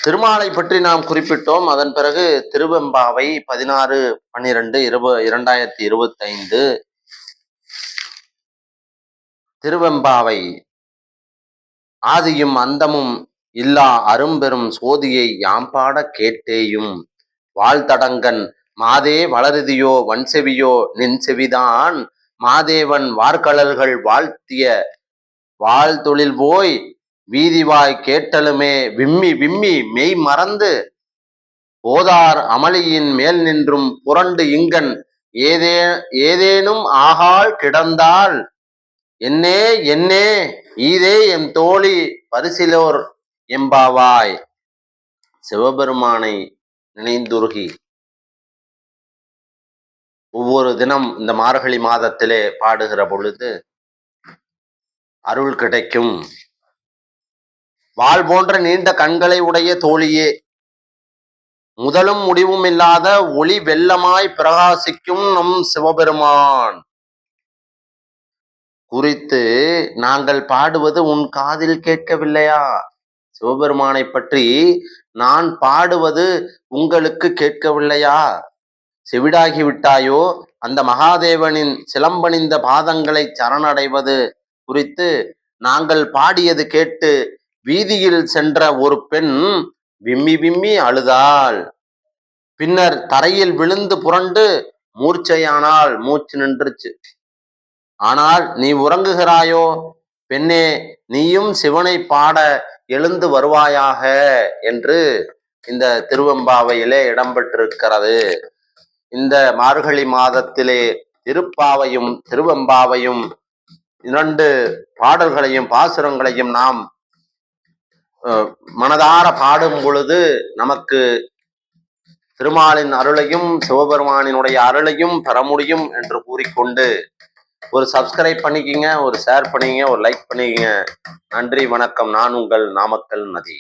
திருமாலை பற்றி நாம் குறிப்பிட்டோம். அதன் பிறகு திருவெம்பாவை 16/12/2025 திருவெம்பாவை ஆதியும் அந்தமும் இல்லா அரும்பெரும் சோதியை யாம்பாட கேட்டேயும் வாழ்த்தடங்கன் மாதே வளருதியோ வன்செவியோ நின் செவிதான் மாதேவன் வார்கழல்கள் வாழ்த்திய வாழ்தொழில் போய் வீதிவாய் கேட்டலுமே விம்மி விம்மி மெய் மறந்து போதார் அமளியின் மேல் நின்றும் புரண்டு இங்கன் ஏதேனும் ஆகாள் கிடந்தால் என்னே என்னே ஈதே எம் தோழி பரிசிலோர் எம்பாவாய். சிவபெருமானை நினைந்துருகி ஒவ்வொரு தினம் இந்த மார்கழி மாதத்திலே பாடுகிற பொழுது அருள் கிடைக்கும். வாள் போன்ற நீண்ட கண்களை உடைய தோழியே, முதலும் முடிவும் இல்லாத ஒளி வெள்ளமாய் பிரகாசிக்கும் நம் சிவபெருமான் குறித்து நாங்கள் பாடுவது உன் காதில் கேட்கவில்லையா? சிவபெருமானை பற்றி நான் பாடுவது உங்களுக்கு கேட்கவில்லையா? செவிடாகி விட்டாயோ? அந்த மகாதேவனின் சிலம்பணிந்த பாதங்களை சரணடைவது குறித்து நாங்கள் பாடியது கேட்டு வீதியில் சென்ற ஒரு பெண் விம்மி விம்மி அழுதாள். பின்னர் தரையில் விழுந்து புரண்டு மூர்ச்சையானால், மூச்சு நின்றுச்சு. ஆனால் நீ உறங்குகிறாயோ? பெண்ணே, நீயும் சிவனை பாட எழுந்து வருவாயாக என்று இந்த திருவெம்பாவையிலே இடம்பெற்றிருக்கிறது. இந்த மார்கழி மாதத்திலே திருப்பாவையும் திருவெம்பாவையும் 2 பாடல்களையும் பாசுரங்களையும் நாம் மனதார பாடும் பொழுது நமக்கு திருமாலின் அருளையும் சிவபெருமானினுடைய அருளையும் பெற முடியும் என்று கூறிக்கொண்டு ஒரு சப்ஸ்கிரைப் பண்ணிக்கிங்க, ஒரு ஷேர் பண்ணிக்கிங்க, ஒரு லைக் பண்ணிக்கிங்க. நன்றி, வணக்கம். நான் உங்கள் நாமக்கல் நதி.